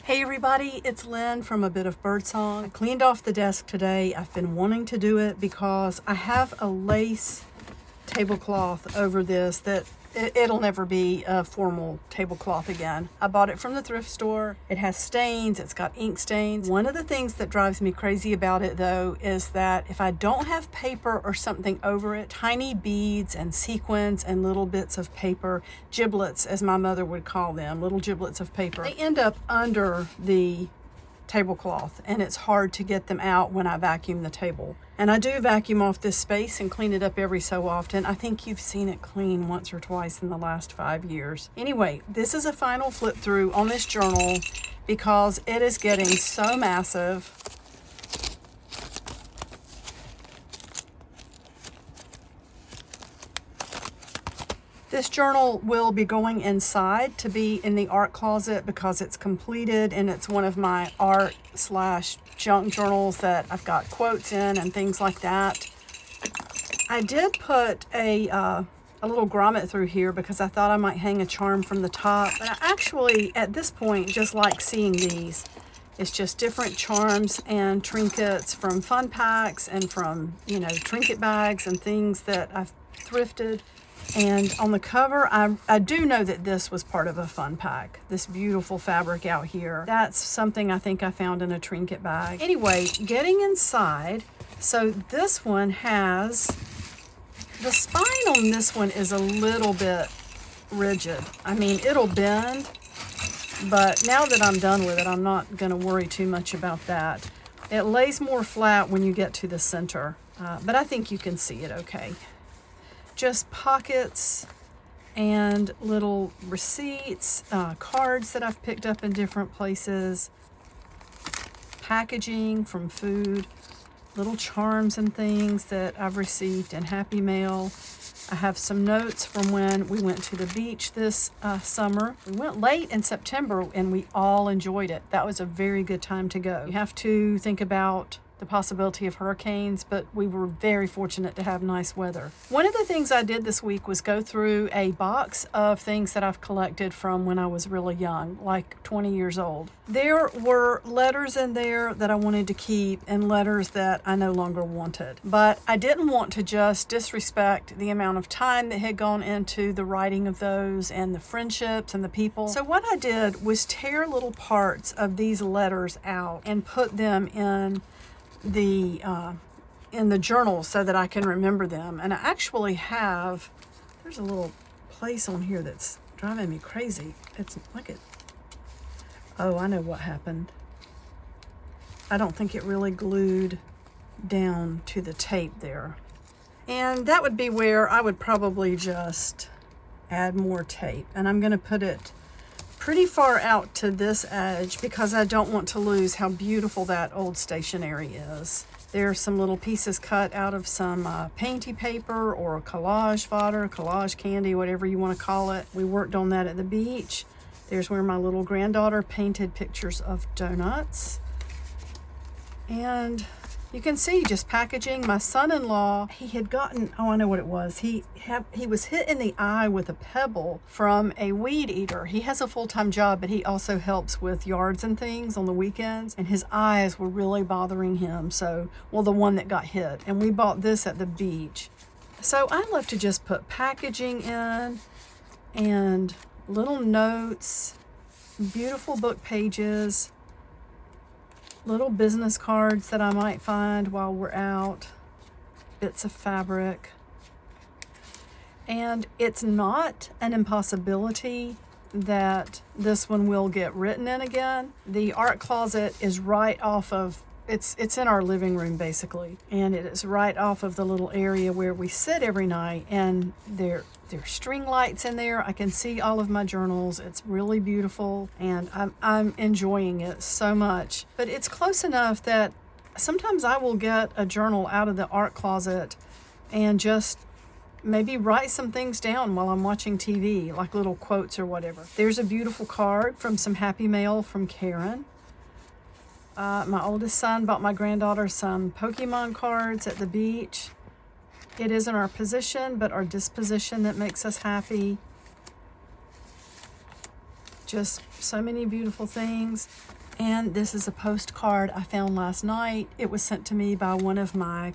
Hey everybody, it's Lynn from A Bit of Birdsong. I cleaned off the desk today. I've been wanting to do it because I have a lace tablecloth over this that it'll never be a formal tablecloth again. I bought it from the thrift store. It has stains, it's got ink stains. One of the things that drives me crazy about it though is that if I don't have paper or something over it, tiny beads and sequins and little bits of paper, giblets as my mother would call them, little giblets of paper, they end up under the tablecloth and it's hard to get them out when I vacuum the table. And I do vacuum off this space and clean it up every so often. I think you've seen it clean once or twice in the last 5 years. Anyway, this is a final flip through on this journal because it is getting so massive. This journal will be going inside to be in the art closet because it's completed and it's one of my art/junk journals that I've got quotes in and things like that. I did put a little grommet through here because I thought I might hang a charm from the top, but I actually at this point just like seeing these. It's just different charms and trinkets from fun packs and from, you know, trinket bags and things that I've thrifted. And on the cover, I do know that this was part of a fun pack. This beautiful fabric out here. That's something I think I found in a trinket bag. Anyway, getting inside. So this one has, the spine on this one is a little bit rigid. I mean, it'll bend, but now that I'm done with it, I'm not gonna worry too much about that. It lays more flat when you get to the center, but I think you can see it okay. Just pockets and little receipts, cards that I've picked up in different places, packaging from food, little charms and things that I've received in Happy Mail. I have some notes from when we went to the beach this summer. We went late in September and we all enjoyed it. That was a very good time to go. You have to think about the possibility of hurricanes, but we were very fortunate to have nice weather. One of the things I did this week was go through a box of things that I've collected from when I was really young, like 20 years old. There were letters in there that I wanted to keep and letters that I no longer wanted. But I didn't want to just disrespect the amount of time that had gone into the writing of those and the friendships and the people. So what I did was tear little parts of these letters out and put them in the journal so that I can remember them. And I actually have, there's a little place on here that's driving me crazy. It's like it, oh, I know what happened. I don't think it really glued down to the tape there. And that would be where I would probably just add more tape. And I'm gonna put it pretty far out to this edge because I don't want to lose how beautiful that old stationery is. There are some little pieces cut out of some painty paper or collage fodder, collage candy, whatever you want to call it. We worked on that at the beach. There's where my little granddaughter painted pictures of donuts. And you can see just packaging. My son-in-law, he had gotten, oh, I know what it was. He was hit in the eye with a pebble from a weed eater. He has a full-time job, but he also helps with yards and things on the weekends. And his eyes were really bothering him. So, well, the one that got hit. And we bought this at the beach. So I love to just put packaging in and little notes, beautiful book pages, little business cards that I might find while we're out, bits of fabric. And it's not an impossibility that this one will get written in again. The art closet is right off of, it's in our living room basically, and it is right off of the little area where we sit every night, and there's string lights in there. I can see all of my journals. It's really beautiful and I'm enjoying it so much. But it's close enough that sometimes I will get a journal out of the art closet and just maybe write some things down while I'm watching TV, like little quotes or whatever. There's a beautiful card from some Happy Mail from Karen. My oldest son bought my granddaughter some Pokemon cards at the beach. It isn't our position, but our disposition that makes us happy. Just so many beautiful things. And this is a postcard I found last night. It was sent to me by one of my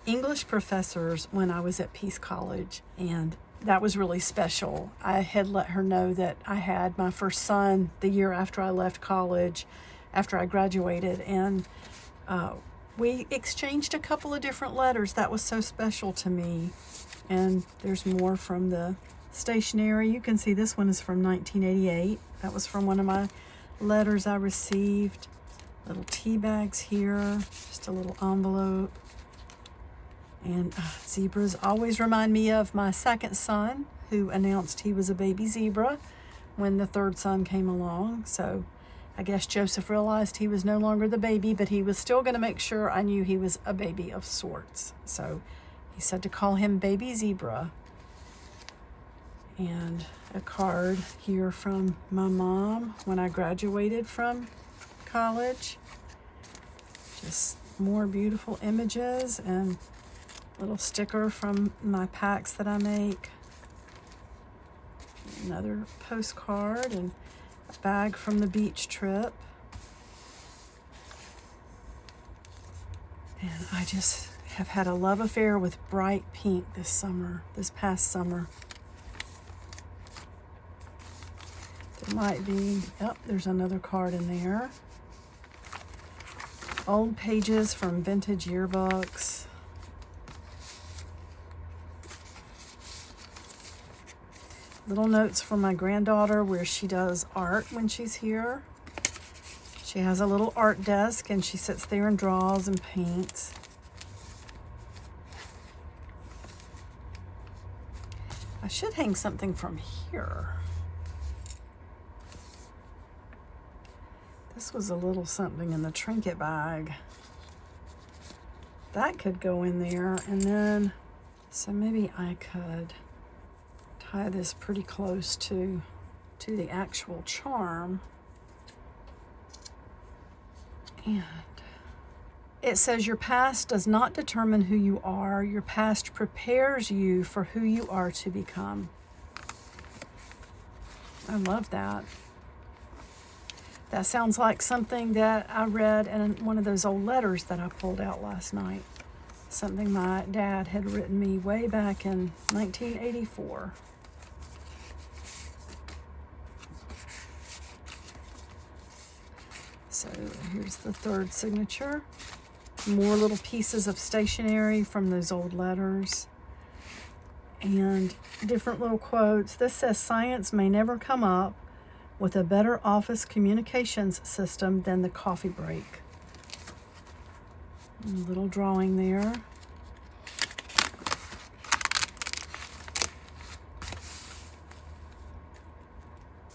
English professors when I was at Peace College, and that was really special. I had let her know that I had my first son the year after I left college, after I graduated, and we exchanged a couple of different letters. That was so special to me. And there's more from the stationery. You can see this one is from 1988. That was from one of my letters I received. Little tea bags here, just a little envelope. And zebras always remind me of my second son, who announced he was a baby zebra when the third son came along. So I guess Joseph realized he was no longer the baby, but he was still going to make sure I knew he was a baby of sorts. So he said to call him Baby Zebra. And a card here from my mom when I graduated from college. Just more beautiful images and little sticker from my packs that I make. Another postcard and a bag from the beach trip. And I just have had a love affair with bright pink this past summer. There might be, yep, there's another card in there. Old pages from vintage yearbooks. Little notes from my granddaughter where she does art when she's here. She has a little art desk and she sits there and draws and paints. I should hang something from here. This was a little something in the trinket bag. That could go in there, and then, so maybe I could tie this pretty close to the actual charm. And it says, your past does not determine who you are. Your past prepares you for who you are to become. I love that. That sounds like something that I read in one of those old letters that I pulled out last night. Something my dad had written me way back in 1984. So here's the third signature. More little pieces of stationery from those old letters. And different little quotes. This says, science may never come up with a better office communications system than the coffee break. A little drawing there.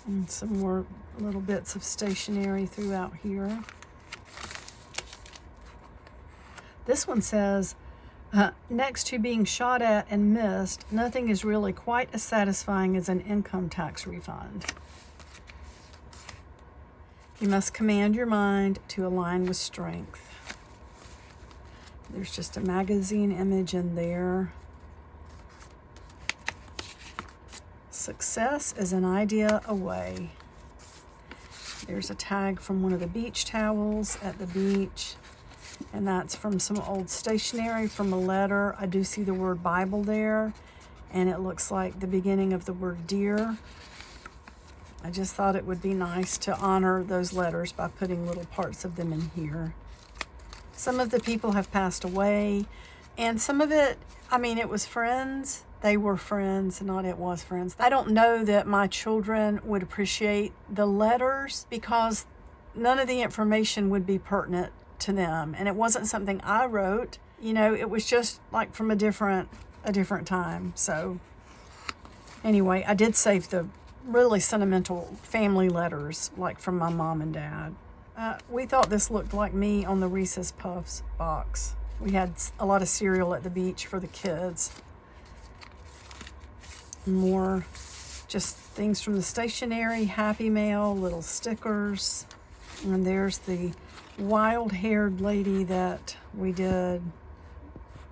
And some more little bits of stationery throughout here. This one says, next to being shot at and missed, nothing is really quite as satisfying as an income tax refund. You must command your mind to align with strength. There's just a magazine image in there. Success is an idea away. There's a tag from one of the beach towels at the beach. And that's from some old stationery from a letter. I do see the word Bible there. And it looks like the beginning of the word dear. I just thought it would be nice to honor those letters by putting little parts of them in here. Some of the people have passed away, and some of it, I mean, it was friends. They were friends, not it was friends. I don't know that my children would appreciate the letters because none of the information would be pertinent to them. And it wasn't something I wrote. You know, it was just like from a different time. So anyway, I did save the really sentimental family letters, like from my mom and dad. We thought this looked like me on the Reese's Puffs box. We had a lot of cereal at the beach for the kids. More just things from the stationery, Happy Mail, little stickers. And there's the wild-haired lady that we did.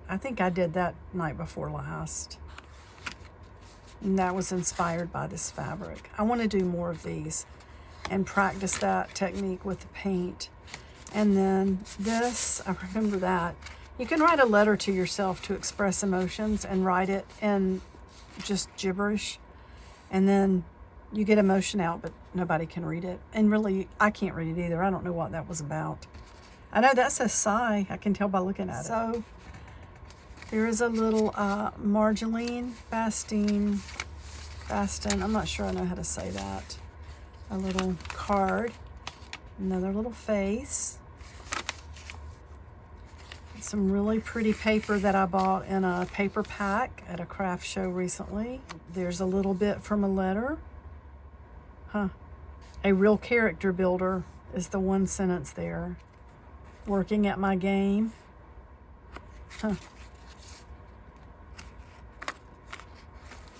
I think I did that night before last. And that was inspired by this fabric. I want to do more of these and practice that technique with the paint. And then this, I remember that. You can write a letter to yourself to express emotions and write it in just gibberish. And then you get emotion out, but nobody can read it. And really, I can't read it either. I don't know what that was about. I know that says sigh. I can tell by looking at it. So there is a little Marjolaine Bastin, I'm not sure I know how to say that. A little card, another little face. Some really pretty paper that I bought in a paper pack at a craft show recently. There's a little bit from a letter. A real character builder is the one sentence there. Working at my game.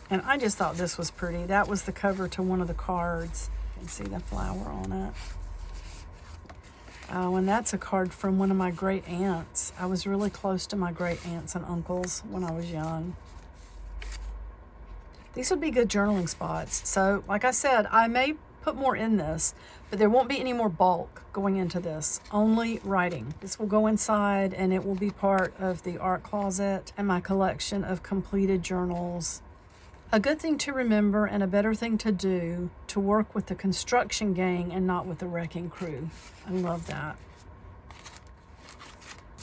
And I just thought this was pretty. That was the cover to one of the cards. You can see the flower on it. And that's a card from one of my great aunts. I was really close to my great aunts and uncles when I was young. These would be good journaling spots. So, like I said, I may put more in this, but there won't be any more bulk going into this. Only writing. This will go inside and it will be part of the art closet and my collection of completed journals. A good thing to remember and a better thing to do to work with the construction gang and not with the wrecking crew. I love that.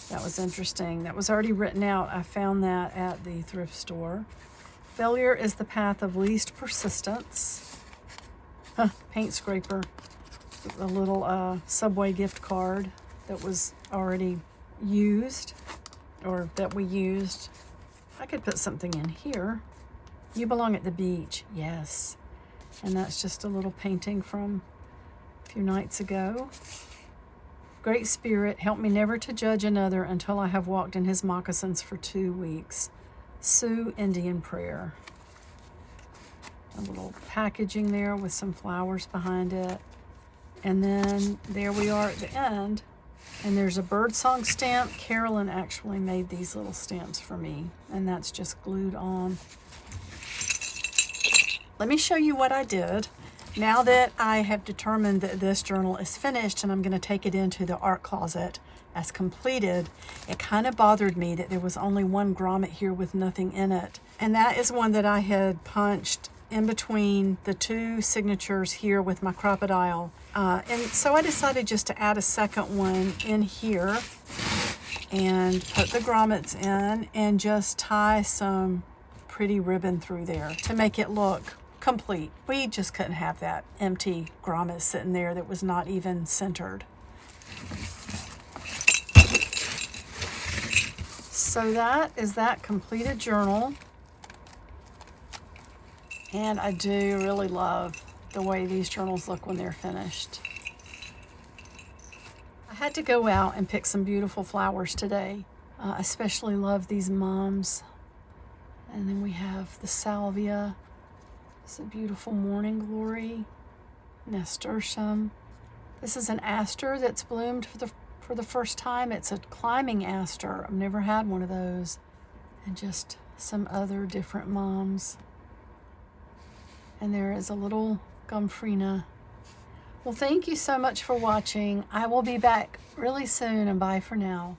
That was interesting. That was already written out. I found that at the thrift store. Failure is the path of least persistence. Paint scraper. A little Subway gift card that was already used, or that we used. I could put something in here. You belong at the beach, yes. And that's just a little painting from a few nights ago. Great Spirit, help me never to judge another until I have walked in his moccasins for 2 weeks. Sioux Indian prayer. A little packaging there with some flowers behind it. And then there we are at the end. And there's a birdsong stamp. Carolyn actually made these little stamps for me. And that's just glued on. Let me show you what I did. Now that I have determined that this journal is finished and I'm going to take it into the art closet as completed, it kind of bothered me that there was only one grommet here with nothing in it. And that is one that I had punched in between the two signatures here with my crocodile. And so I decided just to add a second one in here and put the grommets in and just tie some pretty ribbon through there to make it look complete. We just couldn't have that empty grommet sitting there that was not even centered. So that is that completed journal. And I do really love the way these journals look when they're finished. I had to go out and pick some beautiful flowers today. I especially love these mums. And then we have the salvia. It's a beautiful morning glory. Nasturtium. This is an aster that's bloomed for the first time. It's a climbing aster. I've never had one of those. And just some other different mums. And there is a little Gumfrina. Well, thank you so much for watching. I will be back really soon, and bye for now.